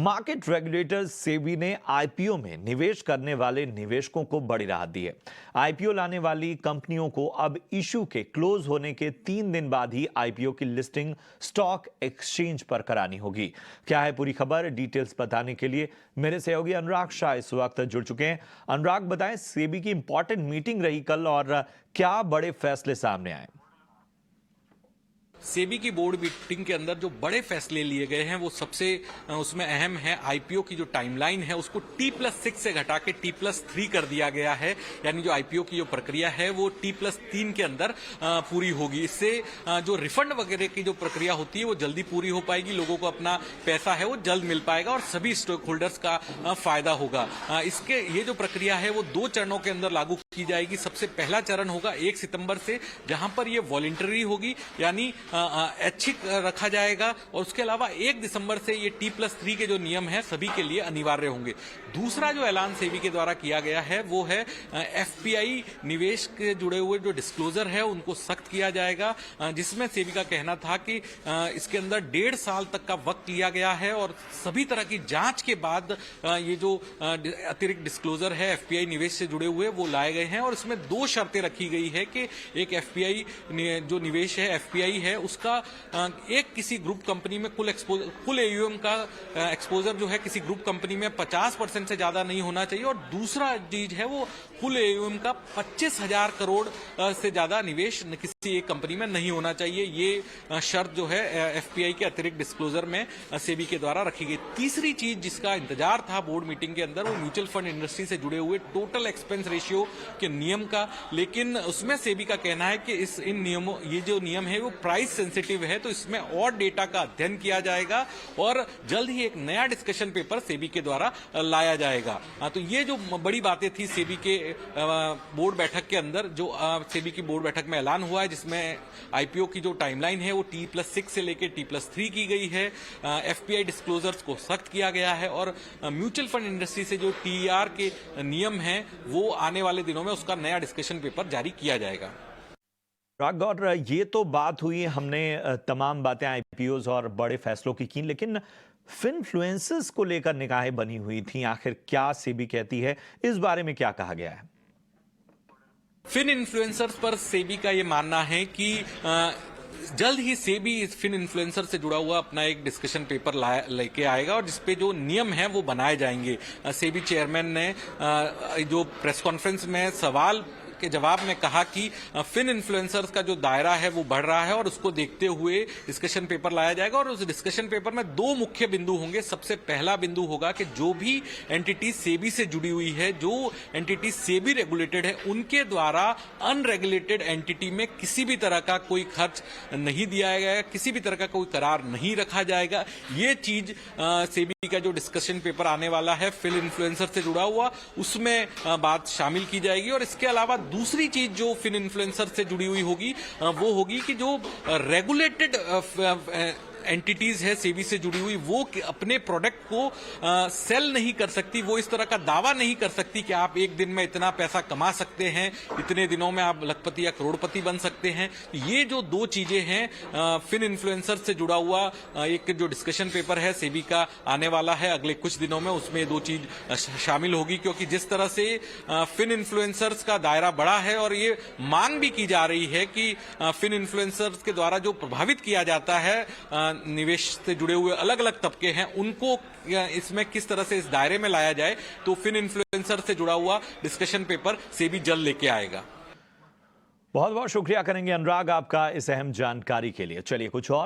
Market regulator SEBI ने IPO में निवेश करने वाले निवेशकों को बड़ी राहत दी है। आईपीओ लाने वाली कंपनियों को अब इशू के क्लोज होने के 3 दिन बाद ही आईपीओ की लिस्टिंग स्टॉक एक्सचेंज पर करानी होगी। क्या है पूरी खबर, डिटेल्स बताने के लिए मेरे सहयोगी अनुराग शाह इस वक्त जुड़ चुके हैं। अनुराग, बताएं, सेबी की इंपॉर्टेंट मीटिंग रही कल और क्या बड़े फैसले सामने आए? सेबी की बोर्ड मीटिंग के अंदर जो बड़े फैसले लिए गए हैं वो सबसे उसमें अहम है आईपीओ की जो टाइमलाइन है उसको T+6 से घटा के T+3 कर दिया गया है। यानी जो आईपीओ की जो प्रक्रिया है वो T+3 के अंदर पूरी होगी। इससे जो रिफंड वगैरह की जो प्रक्रिया होती है वो जल्दी पूरी हो पाएगी, लोगों को अपना पैसा है वो जल्द मिल पाएगा और सभी स्टॉक होल्डर्स का फायदा होगा। इसके ये जो प्रक्रिया है वो 2 चरणों के अंदर लागू की जाएगी। सबसे पहला चरण होगा 1 सितंबर से, जहां पर ये वॉलंटरी होगी, यानी ऐच्छिक रखा जाएगा, और उसके अलावा 1 दिसंबर से ये T+3 के जो नियम है सभी के लिए अनिवार्य होंगे। दूसरा जो ऐलान सेबी के द्वारा किया गया है वो है एफपीआई निवेश के जुड़े हुए जो डिस्क्लोजर है उनको सख्त किया जाएगा, जिसमें सेबी का कहना था कि इसके अंदर 1.5 साल तक का वक्त लिया गया है और सभी तरह की जांच के बाद ये जो अतिरिक्त डिस्क्लोजर है एफपीआई निवेश से जुड़े हुए वो लाए गए हैं। और इसमें 2 शर्तें रखी गई है कि एक एफपीआई जो निवेश है एफपीआई है उसका एक किसी ग्रुप कंपनी में कुल एयूएम का एक्सपोजर जो है किसी ग्रुप कंपनी में 50% से ज्यादा नहीं होना चाहिए, और दूसरा चीज है वो कुल एयूएम का 25,000 करोड़ से ज्यादा निवेश किसी एक कंपनी में नहीं होना चाहिए। ये शर्त जो है एफपीआई के अतिरिक्त डिस्क्लोजर में सेबी के द्वारा रखी गई। तीसरी चीज जिसका इंतजार था बोर्ड मीटिंग के अंदर वो म्यूचुअल फंड इंडस्ट्री से जुड़े हुए टोटल एक्सपेंस रेशियो के नियम का, लेकिन उसमें सेबी का कहना है कि इन नियमों ये जो नियम है वो प्राइस सेंसिटिव है, तो इसमें और डेटा का अध्ययन किया जाएगा और जल्द ही एक नया डिस्कशन पेपर सेबी के द्वारा लाया जाएगा। तो ये जो बड़ी बातें थी सेबी के बोर्ड बैठक के अंदर, जो सेबी की बोर्ड बैठक में ऐलान हुआ है, जिसमें आईपीओ की जो टाइमलाइन है वो T+6 से लेकर T+3 की गई है, एफपीआई डिस्क्लोजर्स को सख्त किया गया है और म्यूचुअल फंड इंडस्ट्री से जो टीईआर के नियम हैं वो आने वाले दिनों में उसका नया डिस्कशन पेपर जारी किया जाएगा। और ये तो बात हुई, हमने तमाम बातें आईपीओज और बड़े फैसलों की, लेकिन फिनफ्लुएंसर्स को लेकर निगाहें बनी हुई थी। आखिर क्या सेबी कहती है, इस बारे में क्या कहा गया है? फिन इन्फ्लुएंसर्स पर सेबी का ये मानना है कि जल्द ही सेबी इस फिन इन्फ्लुएंसर से जुड़ा हुआ अपना एक डिस्कशन पेपर लेके आएगा और जिसपे जो नियम हैं वो बनाए जाएंगे। सेबी चेयरमैन ने जो प्रेस कॉन्फ्रेंस में सवाल के जवाब में कहा कि फिन इन्फ्लुएंसर्स का जो दायरा है वो बढ़ रहा है और उसको देखते हुए डिस्कशन पेपर लाया जाएगा, और उस डिस्कशन पेपर में 2 मुख्य बिंदु होंगे। सबसे पहला बिंदु होगा कि जो भी एंटिटी सेबी से जुड़ी हुई है, जो एंटिटी सेबी रेगुलेटेड है, उनके द्वारा अनरेगुलेटेड एंटिटी में किसी भी तरह का कोई खर्च नहीं दिया जाएगा, किसी भी तरह का कोई करार नहीं रखा जाएगा। ये चीज सेबी का जो डिस्कशन पेपर आने वाला है फिन इन्फ्लुएंसर से जुड़ा हुआ, उसमें बात शामिल की जाएगी। और इसके अलावा दूसरी चीज जो फिन इन्फ्लुएंसर से जुड़ी हुई होगी वो होगी कि जो रेगुलेटेड एंटिटीज है सेबी से जुड़ी हुई वो अपने प्रोडक्ट को सेल नहीं कर सकती, वो इस तरह का दावा नहीं कर सकती कि आप एक दिन में इतना पैसा कमा सकते हैं, इतने दिनों में आप लखपति या करोड़पति बन सकते हैं। ये जो 2 चीजें हैं फिन इन्फ्लुएंसर से जुड़ा हुआ एक जो डिस्कशन पेपर है सेबी का आने वाला है अगले कुछ दिनों में, उसमें 2 चीज शामिल होगी। क्योंकि जिस तरह से फिन इन्फ्लुएंसर्स का दायरा बढ़ा है और ये मांग भी की जा रही है कि फिन इन्फ्लुएंसर्स के द्वारा जो प्रभावित किया जाता है निवेश से जुड़े हुए अलग अलग तबके हैं उनको इसमें किस तरह से इस दायरे में लाया जाए, तो फिन इन्फ्लुएंसर से जुड़ा हुआ डिस्कशन पेपर सेबी जल्द लेके आएगा। बहुत बहुत शुक्रिया करेंगे अनुराग आपका इस अहम जानकारी के लिए। चलिए कुछ और